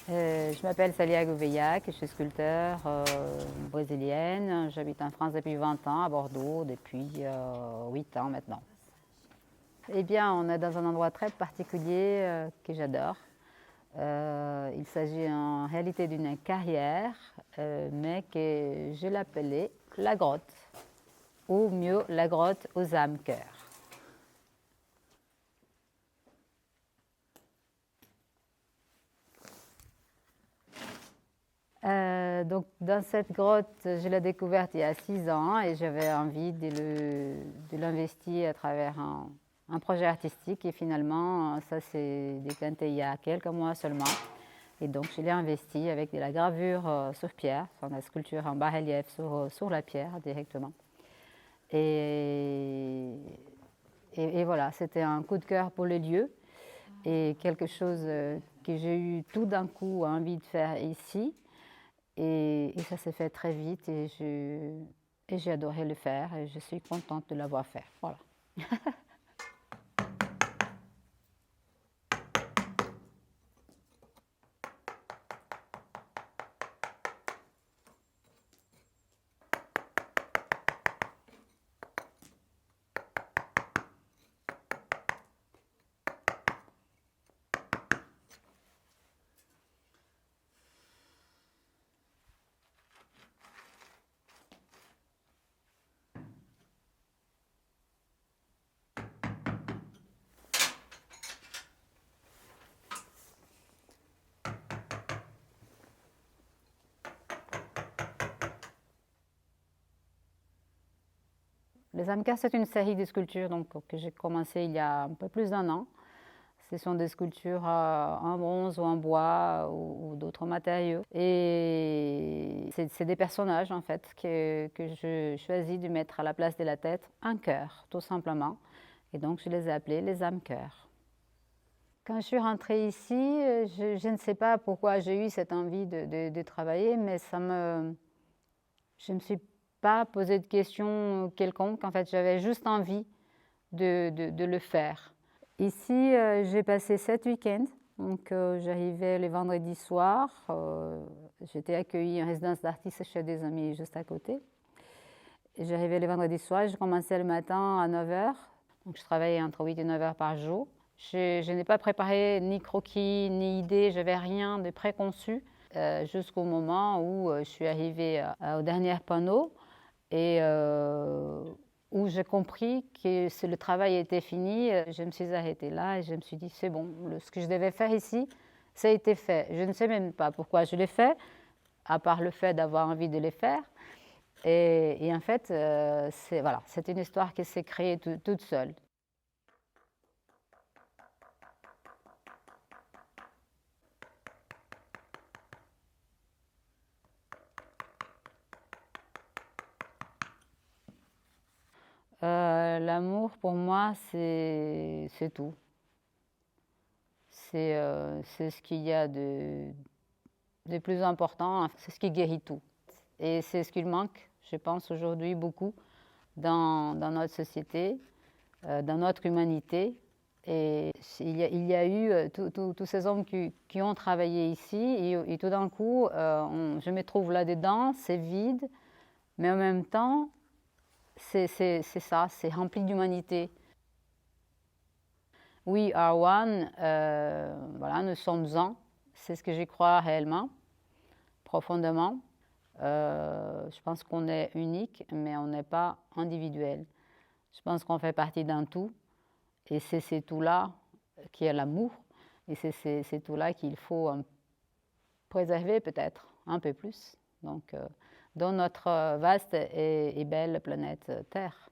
Je m'appelle Salia Gouveia, je suis sculpteur brésilienne. J'habite en France depuis 20 ans, à Bordeaux depuis 8 ans maintenant. Eh bien, on est dans un endroit très particulier que j'adore. Il s'agit en réalité d'une carrière, mais que je l'appelais la grotte, ou mieux la grotte aux âmes-cœurs. Donc, dans cette grotte, je l'ai découverte il y a 6 ans et j'avais envie de l'investir à travers un projet artistique. Et finalement, ça s'est décanté il y a quelques mois seulement. Et donc, je l'ai investi avec de la gravure sur pierre, sur la sculpture en bas-relief sur la pierre directement. Et voilà, c'était un coup de cœur pour le lieu et quelque chose que j'ai eu tout d'un coup envie de faire ici. Et ça s'est fait très vite et j'ai adoré le faire et je suis contente de l'avoir fait. Voilà. Les Amkas, c'est une série de sculptures donc, que j'ai commencé il y a un peu plus d'1 an. Ce sont des sculptures en bronze ou en bois ou d'autres matériaux. Et c'est des personnages en fait que je choisis de mettre à la place de la tête un cœur, tout simplement. Et donc je les ai appelés les âmes-cœurs. Quand je suis rentrée ici, je ne sais pas pourquoi j'ai eu cette envie de travailler, mais je ne me suis pas posé de questions quelconques. En fait, j'avais juste envie de le faire. Ici, j'ai passé 7 week-ends. Donc, j'arrivais les vendredis soirs. J'étais accueillie en résidence d'artiste chez des amis juste à côté. J'arrivais les vendredis soirs. Je commençais le matin à 9 h. Donc, je travaillais entre 8 et 9 heures par jour. Je n'ai pas préparé ni croquis, ni idée. Je n'avais rien de préconçu jusqu'au moment où je suis arrivée au dernier panneau et où j'ai compris que si le travail était fini, je me suis arrêtée là et je me suis dit c'est bon, ce que je devais faire ici, ça a été fait. Je ne sais même pas pourquoi je l'ai fait, à part le fait d'avoir envie de le faire. Et en fait, voilà, c'est une histoire qui s'est créée toute seule. L'amour, pour moi, c'est tout. C'est ce qu'il y a de plus important, c'est ce qui guérit tout. Et c'est ce qu'il manque, je pense, aujourd'hui beaucoup dans notre société, dans notre humanité. Et il y a eu tous ces hommes qui ont travaillé ici et tout d'un coup, je me trouve là-dedans, c'est vide, mais en même temps, c'est ça, c'est rempli d'humanité. We are one, voilà, nous sommes un, c'est ce que j'y crois réellement, profondément. Je pense qu'on est unique, mais on n'est pas individuel. Je pense qu'on fait partie d'un tout, et c'est ce tout-là qui est l'amour, et c'est ce tout-là qu'il faut préserver peut-être un peu plus. Donc, dans notre vaste et belle planète Terre.